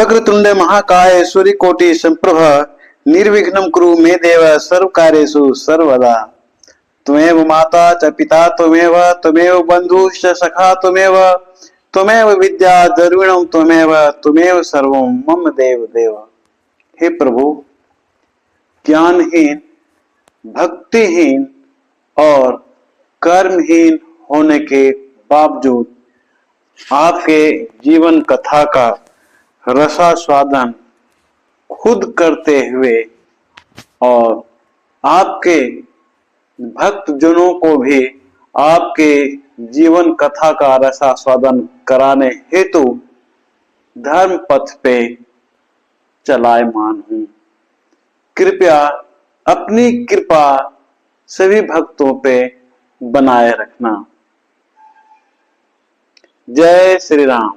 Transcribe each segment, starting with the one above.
वक्रतुंड महाकाय सूर्यकोटि संप्रभ निर्विघ्नं कुरु मे देव सर्वकार्येषु सर्वदा। त्वमेव माता च पिता त्वमेव, त्वमेव बन्धुश्च सखा त्वमेव, त्वमेव विद्या द्रविणं त्वमेव, त्वमेव सर्वं मम देव देव। हे प्रभु, ज्ञानहीन, भक्तिहीन और कर्महीन होने के बावजूद आपके जीवन कथा का रसास्वादन खुद करते हुए और आपके भक्त जनों को भी आपके जीवन कथा का रसास्वादन कराने हेतु धर्म पथ पे चलायमान हूं। कृपया अपनी कृपा सभी भक्तों पे बनाए रखना। जय श्री राम।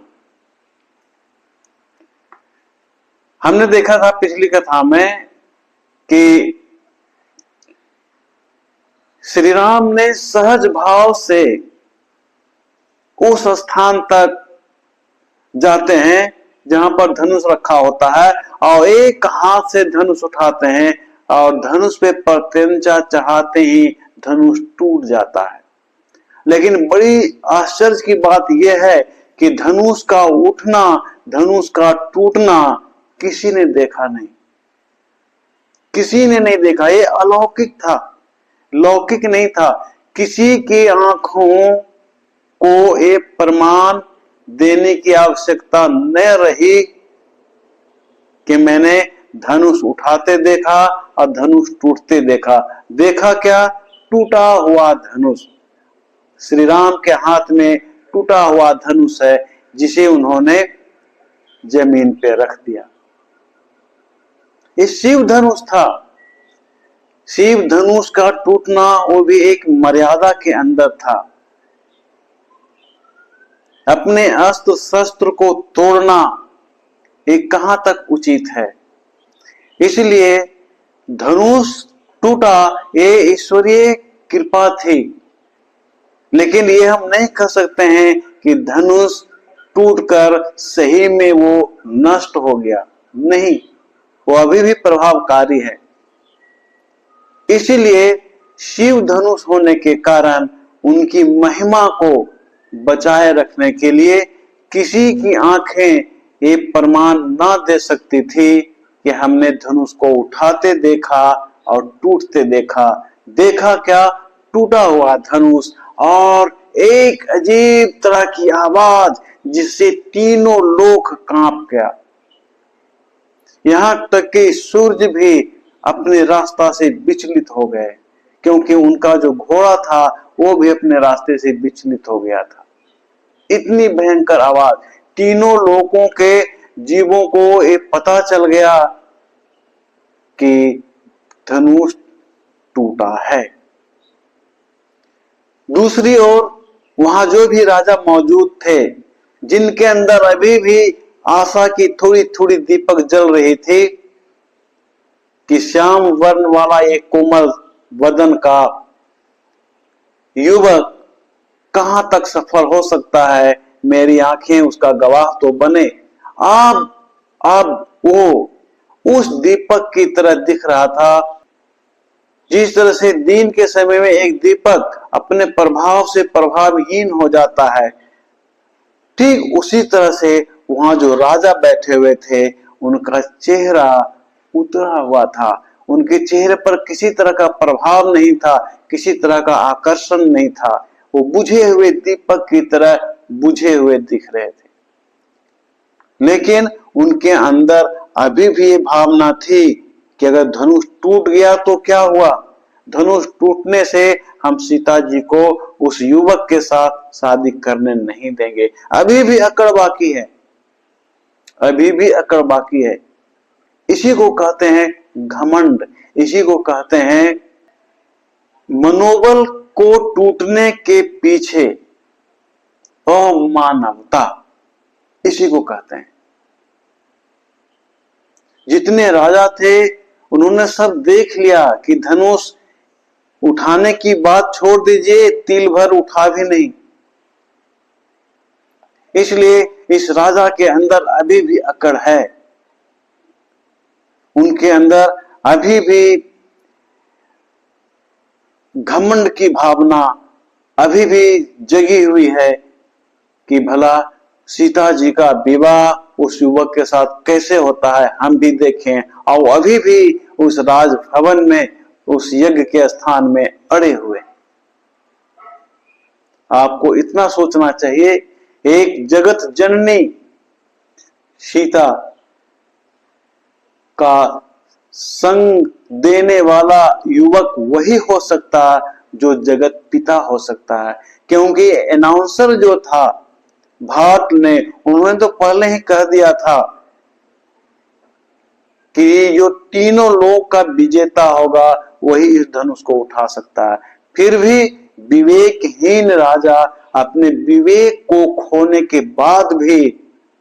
हमने देखा था पिछली कथा में कि श्री राम ने सहज भाव से उस स्थान तक जाते हैं जहां पर धनुष रखा होता है और एक हाथ से धनुष उठाते हैं और धनुष पे प्रत्यंचा चाहते ही धनुष टूट जाता है। लेकिन बड़ी आश्चर्य की बात यह है कि धनुष का उठना, धनुष का टूटना किसी ने देखा नहीं, किसी ने नहीं देखा। ये अलौकिक था, लौकिक नहीं था। किसी की आंखों को एक प्रमाण देने की आवश्यकता न रही कि मैंने धनुष उठाते देखा और धनुष टूटते देखा। देखा क्या? टूटा हुआ धनुष। श्री राम के हाथ में टूटा हुआ धनुष है जिसे उन्होंने जमीन पे रख दिया। ये शिव धनुष था। शिव धनुष का टूटना वो भी एक मर्यादा के अंदर था। अपने अस्त्र शस्त्र को तोड़ना ये कहां तक उचित है। इसलिए धनुष टूटा, ये ईश्वरीय कृपा थी। लेकिन ये हम नहीं कह सकते हैं कि धनुष टूटकर सही में वो नष्ट हो गया। नहीं, वो अभी भी प्रभावकारी है। इसीलिए शिव धनुष होने के कारण उनकी महिमा को बचाए रखने के लिए किसी की आंखें ये प्रमाण ना दे सकती थी कि हमने धनुष को उठाते देखा और टूटते देखा। देखा क्या? टूटा हुआ धनुष और एक अजीब तरह की आवाज जिससे तीनों लोक कांप गया। यहां तक कि सूर्य भी अपने रास्ता से विचलित हो गए, क्योंकि उनका जो घोड़ा था वो भी अपने रास्ते से विचलित हो गया था। इतनी भयंकर आवाज, तीनों लोगों के जीवों को ये पता चल गया कि धनुष टूटा है। दूसरी ओर वहां जो भी राजा मौजूद थे, जिनके अंदर अभी भी आशा की थोड़ी थोड़ी दीपक जल रही थी कि श्याम वर्ण वाला एक कोमल वदन का युवक कहां तक सफल हो सकता है, मेरी आंखें उसका गवाह तो बने। अब वो उस दीपक की तरह दिख रहा था। जिस तरह से दिन के समय में एक दीपक अपने प्रभाव से प्रभावहीन हो जाता है, ठीक उसी तरह से वहां जो राजा बैठे हुए थे उनका चेहरा उतरा हुआ था। उनके चेहरे पर किसी तरह का प्रभाव नहीं था, किसी तरह का आकर्षण नहीं था। वो बुझे हुए दीपक की तरह बुझे हुए दिख रहे थे। लेकिन उनके अंदर अभी भी ये भावना थी कि अगर धनुष टूट गया तो क्या हुआ? धनुष टूटने से हम सीता जी को उस युवक के साथ शादी करने नहीं देंगे। अभी भी अकड़ बाकी है, अभी भी अकड़ बाकी है। इसी को कहते हैं घमंड, इसी को कहते हैं मनोबल को टूटने के पीछे अमानवता, इसी को कहते हैं। जितने राजा थे उन्होंने सब देख लिया कि धनुष उठाने की बात छोड़ दीजिए, तिल भर उठा भी नहीं। इसलिए इस राजा के अंदर अभी भी अकड़ है, उनके अंदर अभी भी घमंड की भावना अभी भी जगी हुई है कि भला सीता जी का विवाह उस युवक के साथ कैसे होता है, हम भी देखें। और अभी भी उस राजभवन में, उस यज्ञ के स्थान में अड़े हुए। आपको इतना सोचना चाहिए, एक जगत जननी सीता का संग देने वाला युवक वही हो सकता जो जगत पिता हो सकता है। क्योंकि अनाउंसर जो था भारत ने, उन्होंने तो पहले ही कह दिया था कि जो तीनों लोक का विजेता होगा वही इस धनुष को उठा सकता है। फिर भी विवेकहीन राजा अपने विवेक को खोने के बाद भी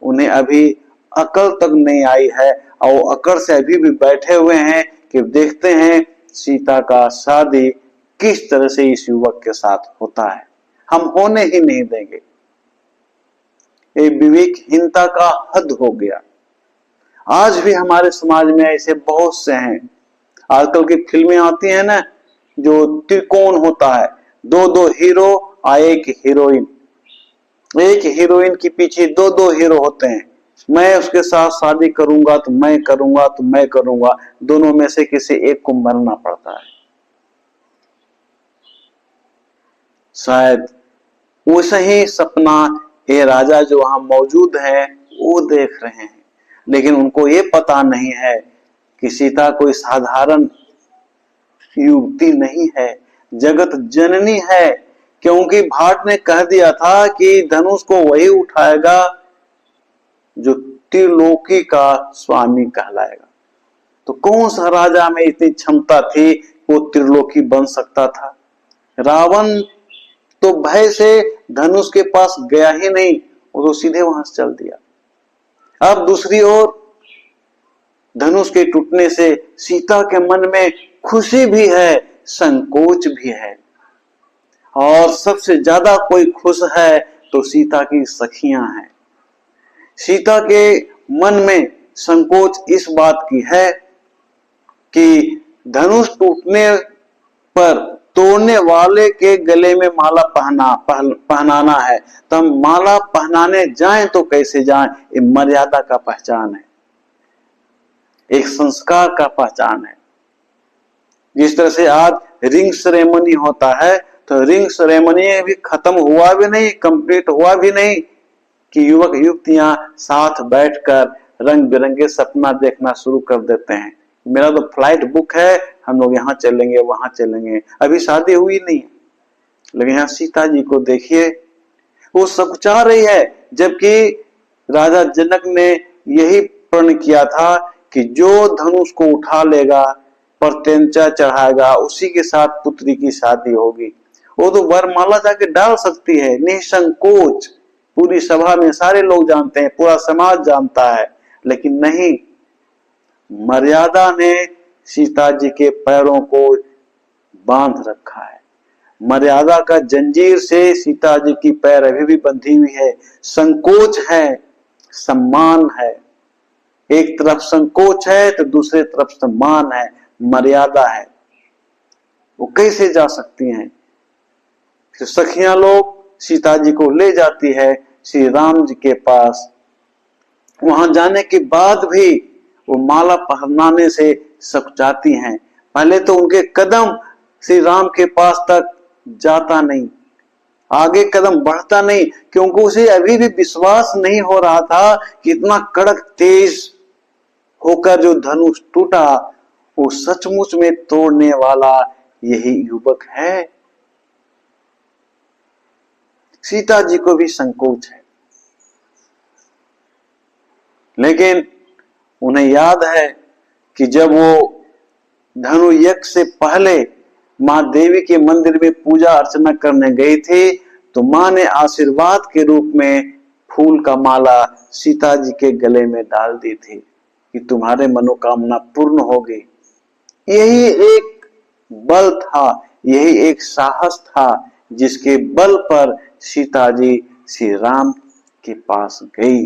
उन्हें अभी अकल तक नहीं आई है, और अकड़ से अभी भी बैठे हुए हैं कि देखते हैं सीता का शादी किस तरह से इस युवक के साथ होता है, हम होने ही नहीं देंगे। ये विवेकहीनता का हद हो गया। आज भी हमारे समाज में ऐसे बहुत से हैं। आजकल की फिल्में आती हैं ना, जो त्रिकोण होता है, दो दो हीरो और एक हीरोइन, एक हीरोइन के पीछे दो दो हीरो होते हैं। मैं उसके साथ शादी करूंगा तो मैं करूंगा तो मैं करूंगा, दोनों में से किसी एक को मरना पड़ता है। शायद वैसा ही सपना ये राजा जो वहां मौजूद है वो देख रहे हैं, लेकिन उनको ये पता नहीं है कि सीता कोई साधारण युवती नहीं है, जगत जननी है। क्योंकि भाट ने कह दिया था कि धनुष को वही उठाएगा जो त्रिलोकी का स्वामी कहलाएगा। तो कौन सा राजा में इतनी क्षमता थी वो त्रिलोकी बन सकता था? रावण तो भय से धनुष के पास गया ही नहीं, वो तो सीधे वहां से चल दिया। अब दूसरी ओर धनुष के टूटने से सीता के मन में खुशी भी है, संकोच भी है, और सबसे ज्यादा कोई खुश है तो सीता की सखियां हैं। सीता के मन में संकोच इस बात की है कि धनुष टूटने पर तोड़ने वाले के गले में माला पहनाना है, तो हम माला पहनाने जाएं तो कैसे जाएं? ये मर्यादा का पहचान है, एक संस्कार का पहचान है। जिस तरह से आज रिंग सेरेमनी होता है, तो रिंग सेरेमनी भी खत्म हुआ भी नहीं, कंप्लीट हुआ भी नहीं कि युवक युवतियां साथ बैठकर रंग बिरंगे सपना देखना शुरू कर देते हैं। मेरा तो फ्लाइट बुक है, हम लोग यहाँ चलेंगे वहां चलेंगे। अभी शादी हुई नहीं, लेकिन यहाँ सीता जी को देखिए, वो सकुचा रही है, जबकि राजा जनक ने यही प्रण किया था कि जो धनुष को उठा लेगा, प्रत्यंचा चढ़ाएगा, उसी के साथ पुत्री की शादी होगी। वो तो वरमाला जाके डाल सकती है निसंकोच, पूरी सभा में सारे लोग जानते हैं, पूरा समाज जानता है, लेकिन नहीं, मर्यादा ने सीता जी के पैरों को बांध रखा है। मर्यादा का जंजीर से सीता जी की पैर अभी भी बंधी हुई है। संकोच है, सम्मान है। एक तरफ संकोच है तो दूसरे तरफ सम्मान है, मर्यादा है। वो कैसे जा सकती हैं? फिर सखियां लोग सीता जी को ले जाती है श्री राम जी के पास। वहां जाने के बाद भी वो माला पहनाने से सकुचाती हैं। पहले तो उनके कदम श्री राम के पास तक जाता नहीं, आगे कदम बढ़ता नहीं, क्योंकि उसे अभी भी विश्वास नहीं हो रहा था कि इतना कड़क तेज होकर जो धनुष टूटा वो सचमुच में तोड़ने वाला यही युवक है। सीता जी को भी संकोच है, लेकिन उन्हें याद है कि जब वो धनु यज्ञ से पहले मां देवी के मंदिर में पूजा अर्चना करने गई थी, तो मां ने आशीर्वाद के रूप में फूल का माला सीता जी के गले में डाल दी थी कि तुम्हारे मनोकामना पूर्ण होगी। यही एक बल था, यही एक साहस था जिसके बल पर सीता जी श्री राम के पास गई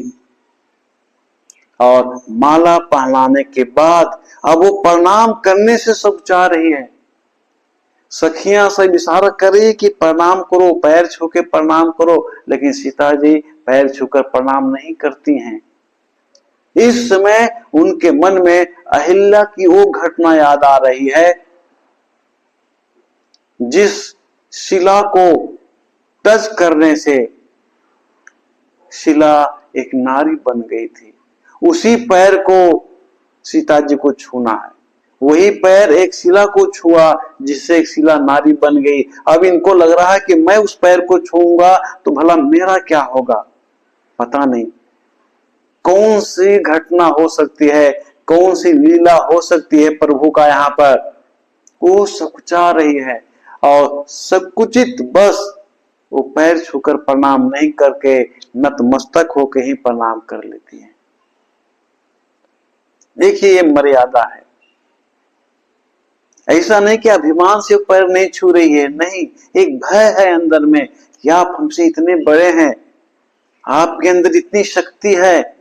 और माला पहनाने के बाद अब वो प्रणाम करने से सब चाह रही है। सखियां सब इशारा कर रही है कि प्रणाम करो, पैर छू के प्रणाम करो, लेकिन सीता जी पैर छूकर प्रणाम नहीं करती हैं। इस समय उनके मन में अहिल्या की वो घटना याद आ रही है जिस शिला को टच करने से शिला एक नारी बन गई थी। उसी पैर को सीता जी को छूना है। वही पैर एक शिला को छुआ जिससे एक शिला नारी बन गई। अब इनको लग रहा है कि मैं उस पैर को छूऊंगा तो भला मेरा क्या होगा। पता नहीं कौन सी घटना हो सकती है, कौन सी लीला हो सकती है प्रभु का यहाँ पर। वो सकुचा रही है और सकुचित बस वो पैर छूकर प्रणाम नहीं करके नतमस्तक होके ही प्रणाम कर लेती है। देखिए ये मर्यादा है। ऐसा नहीं कि अभिमान से पैर नहीं छू रही है, नहीं, एक भय है अंदर में कि आप हमसे इतने बड़े हैं, आपके अंदर इतनी शक्ति है।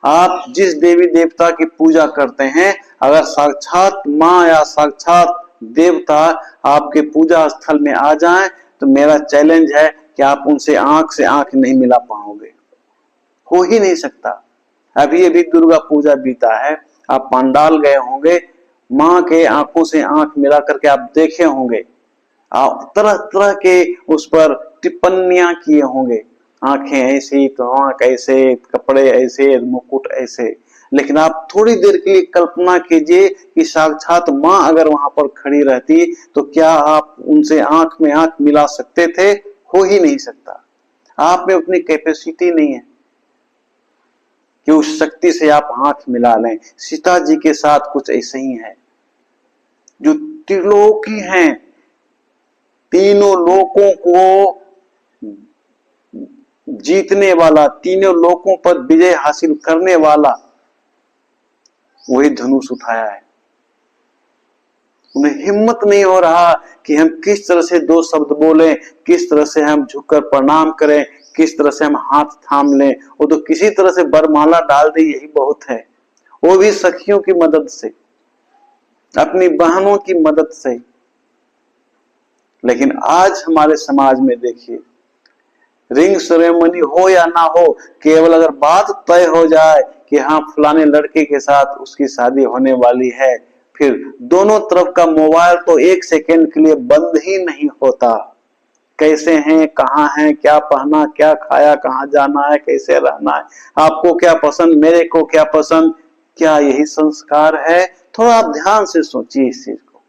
आप जिस देवी देवता की पूजा करते हैं, अगर साक्षात माँ या साक्षात देवता आपके पूजा स्थल में आ जाएं तो मेरा चैलेंज है कि आप उनसे आंख नहीं मिला पाओगे। हो ही नहीं सकता। अभी अभी दुर्गा पूजा बीता है, आप पंडाल गए होंगे, माँ के आंखों से आंख मिला करके आप देखे होंगे, आप तरह तरह के उस पर टिप्पणियां किए होंगे, आंखें ऐसी तो आंख ऐसे, कपड़े ऐसे, मुकुट ऐसे। लेकिन आप थोड़ी देर के लिए कल्पना कीजिए कि साक्षात माँ अगर वहां पर खड़ी रहती तो क्या आप उनसे आंख में आंख मिला सकते थे? हो ही नहीं सकता। आप में उतनी कैपेसिटी नहीं है कि उस शक्ति से आप आंख मिला लें। सीता जी के साथ कुछ ऐसे ही है। जो त्रिलोकी हैं, तीनों लोकों को जीतने वाला, तीनों लोकों पर विजय हासिल करने वाला, वही धनुष उठाया है। उन्हें हिम्मत नहीं हो रहा कि हम किस तरह से दो शब्द बोलें, किस तरह से हम झुककर प्रणाम करें, किस तरह से हम हाथ थाम लें। वो तो किसी तरह से बरमाला डाल दे, यही बहुत है। वो भी सखियों की मदद से, अपनी बहनों की मदद से। लेकिन आज हमारे समाज में देखिए, रिंग सेरेमनी हो या ना हो, केवल अगर बात तय हो जाए कि हाँ फलाने लड़के के साथ उसकी शादी होने वाली है, फिर दोनों तरफ का मोबाइल तो एक सेकेंड के लिए बंद ही नहीं होता। कैसे हैं, कहाँ हैं, क्या पहना, क्या खाया, कहाँ जाना है, कैसे रहना है, आपको क्या पसंद, मेरे को क्या पसंद। क्या यही संस्कार है? थोड़ा आप ध्यान से सोचिए इस चीज को।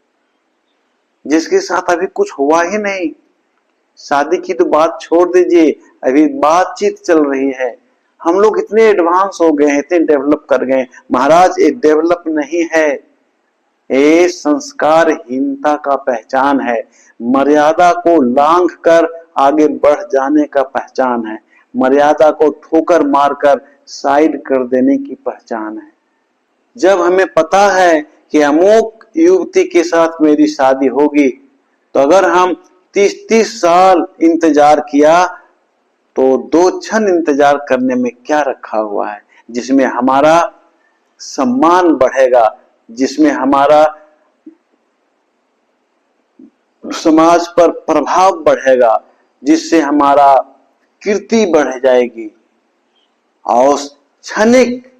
जिसके साथ अभी कुछ हुआ ही नहीं, शादी की तो बात छोड़ दीजिए, अभी बातचीत चल रही है। हम लोग इतने एडवांस हो गए हैं, इतने डेवलप कर गए। महाराज ये डेवलप नहीं है, ये संस्कारहीनता का पहचान है। मर्यादा को लांघ कर आगे बढ़ जाने का पहचान है। मर्यादा को ठोकर मारकर साइड कर देने की पहचान है। जब हमें पता है कि अमुक युवती के साथ मेरी शादी होगी, तो अगर हम 30-30 साल इंतजार किया तो 2 क्षण इंतजार करने में क्या रखा हुआ है, जिसमें हमारा सम्मान बढ़ेगा, जिसमें हमारा समाज पर प्रभाव बढ़ेगा, जिससे हमारा कीर्ति बढ़ जाएगी। और क्षणिक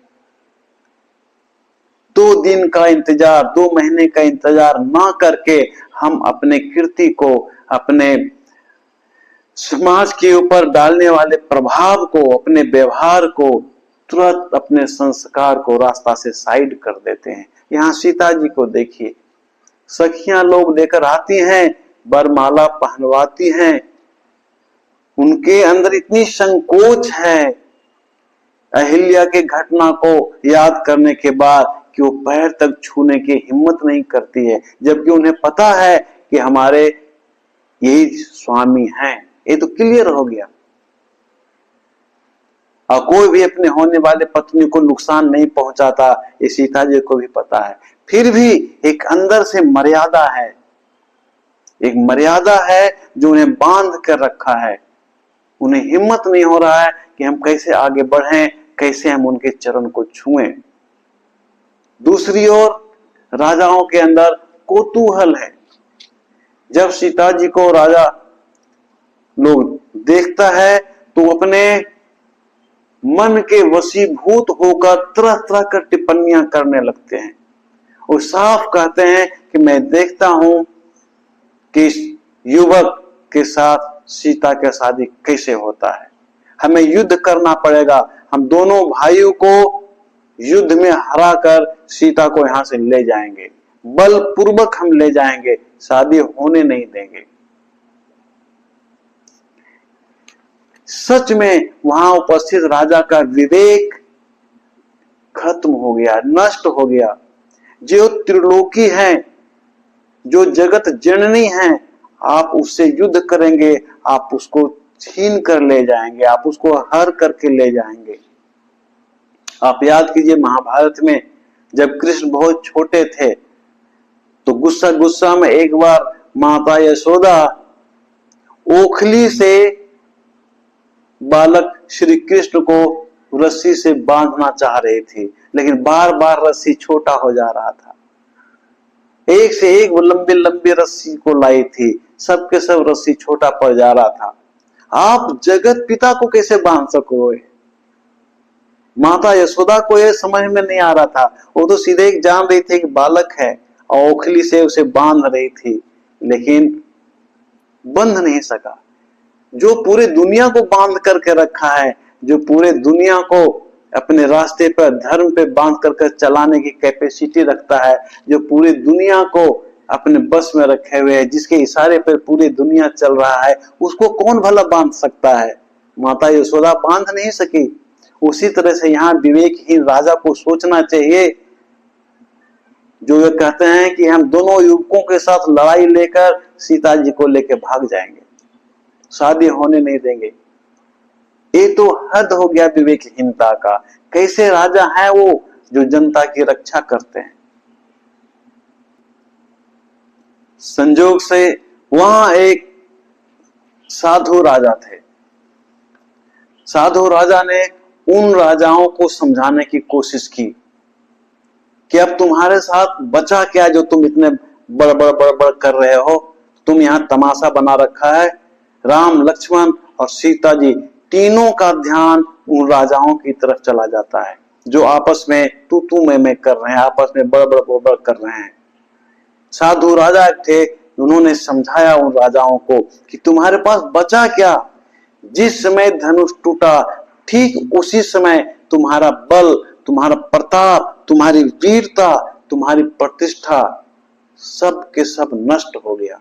2 दिन का इंतजार, 2 महीने का इंतजार ना करके हम अपने कीर्ति को, अपने समाज के ऊपर डालने वाले प्रभाव को, अपने व्यवहार को, तुरंत अपने संस्कार को रास्ता से साइड कर देते हैं। यहाँ सीता जी को देखिए, सखियां लोग लेकर आती हैं, बरमाला पहनवाती हैं। उनके अंदर इतनी संकोच है अहिल्या के घटना को याद करने के बाद कि वो पैर तक छूने की हिम्मत नहीं करती है, जबकि उन्हें पता है कि हमारे यही स्वामी हैं। ये तो क्लियर हो गया। और कोई भी अपने होने वाले पत्नी को नुकसान नहीं पहुंचाता, ये सीता जी को भी पता है। फिर भी एक अंदर से मर्यादा है, एक मर्यादा है जो उन्हें बांध कर रखा है। उन्हें हिम्मत नहीं हो रहा है कि हम कैसे आगे बढ़ें, कैसे हम उनके चरण को छुएं। दूसरी ओर राजाओं के अंदर कौतूहल है। जब सीता जी को राजा लोग देखता है तो अपने मन के वशीभूत होकर तरह तरह कर टिप्पणियां करने लगते हैं और साफ कहते हैं कि मैं देखता हूं कि इस युवक के साथ सीता का शादी कैसे होता है, हमें युद्ध करना पड़ेगा, हम दोनों भाइयों को युद्ध में हराकर सीता को यहां से ले जाएंगे, बलपूर्वक हम ले जाएंगे, शादी होने नहीं देंगे। सच में वहां उपस्थित राजा का विवेक खत्म हो गया, नष्ट हो गया। जो त्रिलोकी है, जो जगत जननी है, आप उससे युद्ध करेंगे, आप उसको छीन कर ले जाएंगे, आप उसको हर करके ले जाएंगे। आप याद कीजिए महाभारत में जब कृष्ण बहुत छोटे थे तो गुस्सा गुस्सा में एक बार माता यशोदा ओखली से बालक श्री कृष्ण को रस्सी से बांधना चाह रही थी, लेकिन बार बार रस्सी छोटा हो जा रहा था। एक से एक लंबी लंबी रस्सी को लाई थी, सबके सब रस्सी छोटा पड़ जा रहा था। आप जगत पिता को कैसे बांध सकोगे? माता यशोदा को यह समझ में नहीं आ रहा था। वो तो सीधे एक जान रही थी कि बालक है और ओखली से उसे बांध रही थी, लेकिन बंध नहीं सका। जो पूरे दुनिया को बांध करके रखा है, जो पूरे दुनिया को अपने रास्ते पर धर्म पे बांध करके चलाने की कैपेसिटी रखता है, जो पूरी दुनिया को अपने बस में रखे हुए है, जिसके इशारे पर पूरी दुनिया चल रहा है, उसको कौन भला बांध सकता है? माता यशोदा बांध नहीं सकी। उसी तरह से यहाँ विवेकहीन राजा को सोचना चाहिए, जो ये कहते हैं कि हम दोनों युवकों के साथ लड़ाई लेकर सीता जी को लेकर भाग जाएंगे, शादी होने नहीं देंगे। ये तो हद हो गया विवेकहीनता का। कैसे राजा है वो जो जनता की रक्षा करते हैं? संजोग से वहां एक साधु राजा थे। साधु राजा ने उन राजाओं को समझाने की कोशिश की कि अब तुम्हारे साथ बचा क्या जो तुम इतने बड़ कर रहे हो? तुम यहाँ तमाशा बना रखा है। राम, लक्ष्मण और सीता जी तीनों का ध्यान उन राजाओं की तरफ चला जाता है जो आपस में तू मैं कर रहे हैं, आपस में बड़ कर रहे हैं। साधु राजा थे, उन्होंने समझाया उन राजाओं को कि तुम्हारे पास बचा क्या? जिस समय धनुष टूटा ठीक उसी समय तुम्हारा बल, तुम्हारा प्रताप, तुम्हारी वीरता, तुम्हारी प्रतिष्ठा सब के सब नष्ट हो गया।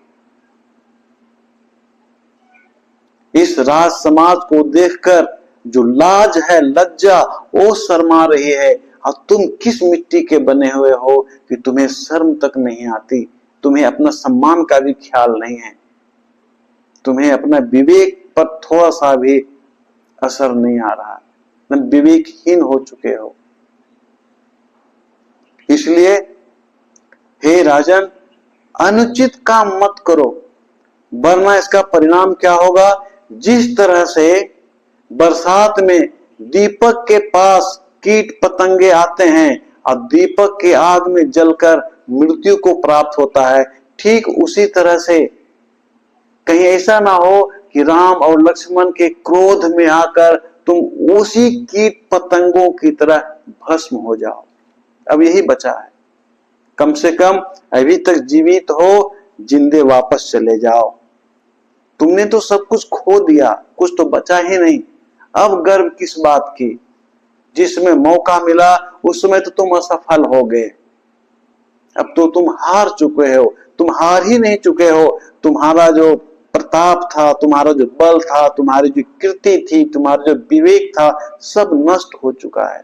इस राज समाज को देखकर जो लाज है, लज्जा, वो शर्मा रही है। और तुम किस मिट्टी के बने हुए हो कि तुम्हें शर्म तक नहीं आती? तुम्हें अपना सम्मान का भी ख्याल नहीं है, तुम्हें अपना विवेक पर थोड़ा सा भी असर नहीं आ रहा, तुम विवेकहीन हो चुके हो। इसलिए हे राजन, अनुचित काम मत करो, वरना इसका परिणाम क्या होगा? जिस तरह से बरसात में दीपक के पास कीट पतंगे आते हैं और दीपक के आग में जलकर मृत्यु को प्राप्त होता है, ठीक उसी तरह से कहीं ऐसा ना हो कि राम और लक्ष्मण के क्रोध में आकर तुम उसी कीट पतंगों की तरह भस्म हो जाओ। अब यही बचा है, कम से कम अभी तक जीवित हो, जिंदे वापस चले जाओ। तुमने तो सब कुछ खो दिया, कुछ तो बचा ही नहीं। अब गर्व किस बात की? जिसमें मौका मिला उस समय तो तुम असफल हो गए, अब तो तुम हार चुके हो। तुम हार ही नहीं चुके हो, तुम्हारा जो प्रताप था, तुम्हारा जो बल था, तुम्हारी जो कीर्ति थी, तुम्हारा जो विवेक था, सब नष्ट हो चुका है।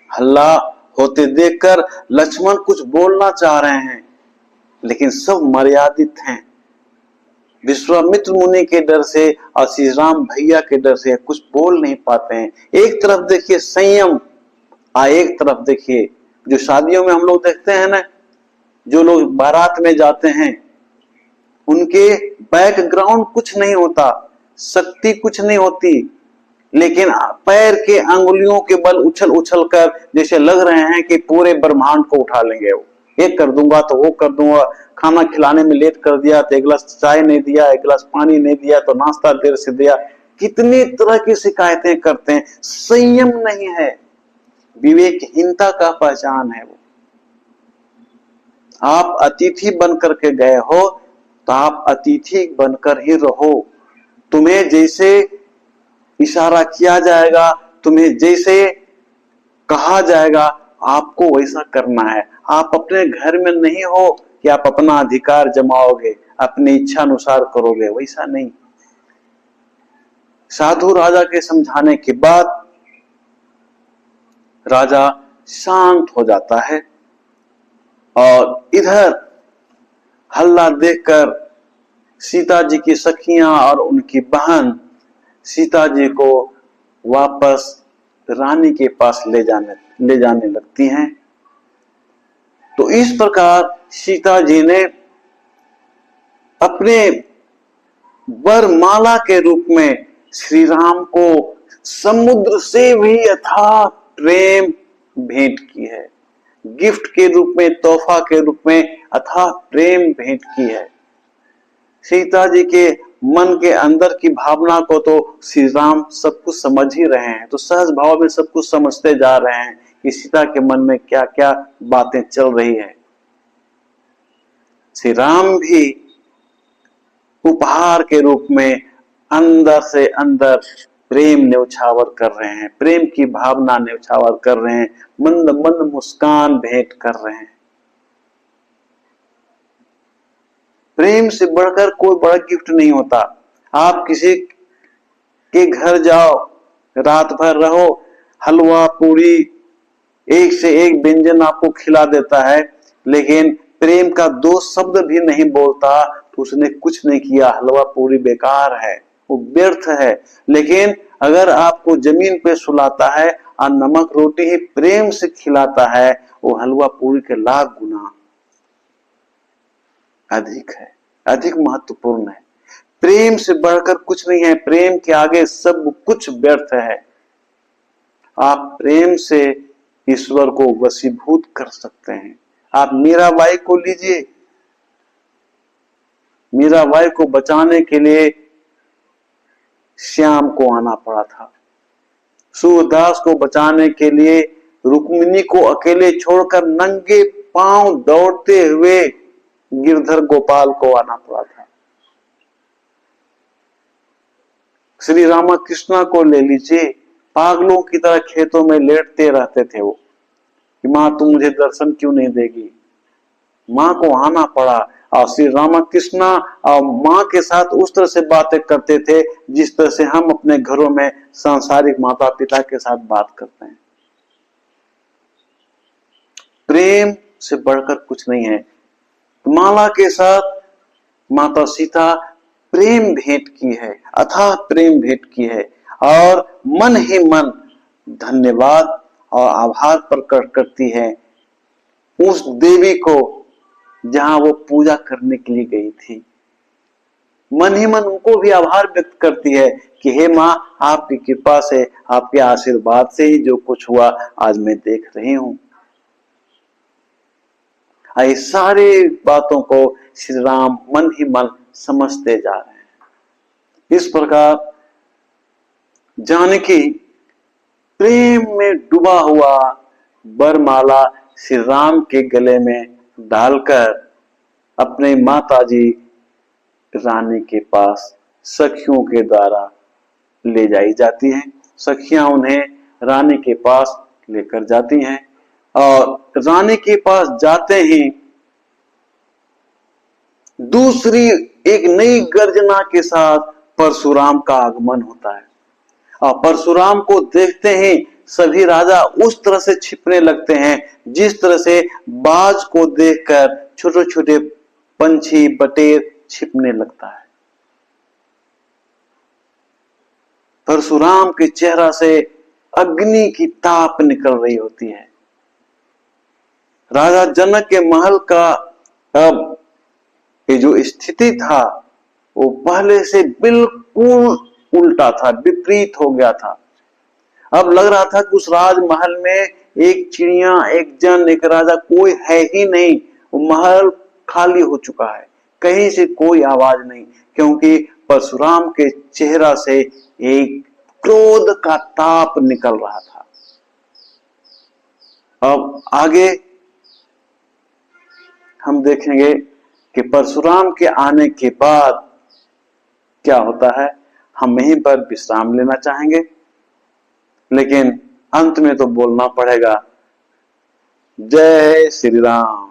हल्ला होते देखकर लक्ष्मण कुछ बोलना चाह रहे हैं, लेकिन सब मर्यादित हैं। विश्वामित्र मुनि के डर से और श्री राम भैया के डर से कुछ बोल नहीं पाते हैं। एक तरफ देखिए संयम, एक तरफ देखिए जो शादियों में हम लोग देखते हैं ना, जो लोग बारात में जाते हैं उनके बैकग्राउंड कुछ नहीं होता, शक्ति कुछ नहीं होती, लेकिन पैर के अंगुलियों के बल उछल उछल कर जैसे लग रहे हैं कि पूरे ब्रह्मांड को उठा लेंगे। वो एक कर दूंगा तो वो कर दूंगा, खाना खिलाने में लेट कर दिया तो एक गिलास चाय नहीं दिया, एक गिलास पानी नहीं दिया तो नाश्ता देर से दिया, कितनी तरह की शिकायतें करते हैं। संयम नहीं है, विवेकहीनता का पहचान है वो। आप अतिथि बन करके गए हो तो आप अतिथि बनकर ही रहो। तुम्हें जैसे इशारा किया जाएगा, तुम्हें जैसे कहा जाएगा, आपको वैसा करना है। आप अपने घर में नहीं हो कि आप अपना अधिकार जमाओगे, अपनी इच्छा अनुसार करोगे, वैसा नहीं। साधु राजा के समझाने के बाद राजा शांत हो जाता है और इधर हल्ला देखकर सीता जी की सखियां और उनकी बहन सीता जी को वापस रानी के पास ले जाने लगती हैं। तो इस प्रकार सीता जी ने अपने वरमाला के रूप में श्री राम को समुद्र से भी अथाह प्रेम भेंट की है, गिफ्ट के रूप में, तोहफा के रूप में अथाह प्रेम भेंट की है। सीता जी के मन के अंदर की भावना को तो श्री राम सब कुछ समझ ही रहे हैं, तो सहज भाव में सब कुछ समझते जा रहे हैं कि सीता के मन में क्या क्या बातें चल रही है। श्री राम भी उपहार के रूप में अंदर से अंदर प्रेम न्यौछावर कर रहे हैं, प्रेम की भावना न्यौछावर कर रहे हैं, मंद मंद मुस्कान भेंट कर रहे हैं। प्रेम से बढ़कर कोई बड़ा गिफ्ट नहीं होता। आप किसी के घर जाओ, रात भर रहो, हलवा पूरी एक से एक व्यंजन आपको खिला देता है, लेकिन प्रेम का दो शब्द भी नहीं बोलता तो उसने कुछ नहीं किया, हलवा पूरी बेकार है, वो व्यर्थ है। लेकिन अगर आपको जमीन पे सुलाता है और नमक रोटी ही प्रेम से खिलाता है, वो हलवा पूरी के लाख गुना अधिक है, अधिक महत्वपूर्ण है। प्रेम से बढ़कर कुछ नहीं है, प्रेम के आगे सब कुछ व्यर्थ है। आप प्रेम से ईश्वर को वशीभूत कर सकते हैं। आप मीराबाई को लीजिए, मीराबाई को बचाने के लिए श्याम को आना पड़ा था, सूरदास को बचाने के लिए रुक्मिणी को अकेले छोड़कर नंगे पांव दौड़ते हुए गिरधर गोपाल को आना पड़ा था। श्री रामकृष्ण को ले लीजिए, पागलों की तरह खेतों में लेटते रहते थे वो कि मां तुम मुझे दर्शन क्यों नहीं देगी। मां को आना पड़ा और श्री रामकृष्ण और मां के साथ उस तरह से बातें करते थे जिस तरह से हम अपने घरों में सांसारिक माता पिता के साथ बात करते हैं। प्रेम से बढ़कर कुछ नहीं है। माला के साथ माता सीता प्रेम भेंट की है, अथाह प्रेम भेंट की है और मन ही मन धन्यवाद और आभार प्रकट करती है उस देवी को जहां वो पूजा करने के लिए गई थी। मन ही मन उनको भी आभार व्यक्त करती है कि हे मां, आपकी कृपा से, आपके आशीर्वाद से ही जो कुछ हुआ आज मैं देख रही हूं। इस सारे बातों को श्री राम मन ही मन समझते जा रहे हैं। इस प्रकार जानकी प्रेम में डूबा हुआ वरमाला श्री राम के गले में डालकर अपने माताजी रानी के पास सखियों के द्वारा ले जाई जाती हैं। सखियां उन्हें रानी के पास लेकर जाती हैं और रानी के पास जाते ही दूसरी एक नई गर्जना के साथ परशुराम का आगमन होता है और परशुराम को देखते ही सभी राजा उस तरह से छिपने लगते हैं जिस तरह से बाज को देखकर छोटे छोटे पंछी बटेर छिपने लगता है। परशुराम के चेहरा से अग्नि की ताप निकल रही होती है। राजा जनक के महल का अब ये जो स्थिति था वो पहले से बिल्कुल उल्टा था, विपरीत हो गया था। अब लग रहा था कि उस राजमहल में एक चिड़िया, एक जन, एक राजा कोई है ही नहीं। वो महल खाली हो चुका है, कहीं से कोई आवाज नहीं, क्योंकि परशुराम के चेहरा से एक क्रोध का ताप निकल रहा था। अब आगे हम देखेंगे कि परशुराम के आने के बाद क्या होता है। हम यहीं पर विश्राम लेना चाहेंगे, लेकिन अंत में तो बोलना पड़ेगा, जय श्री राम।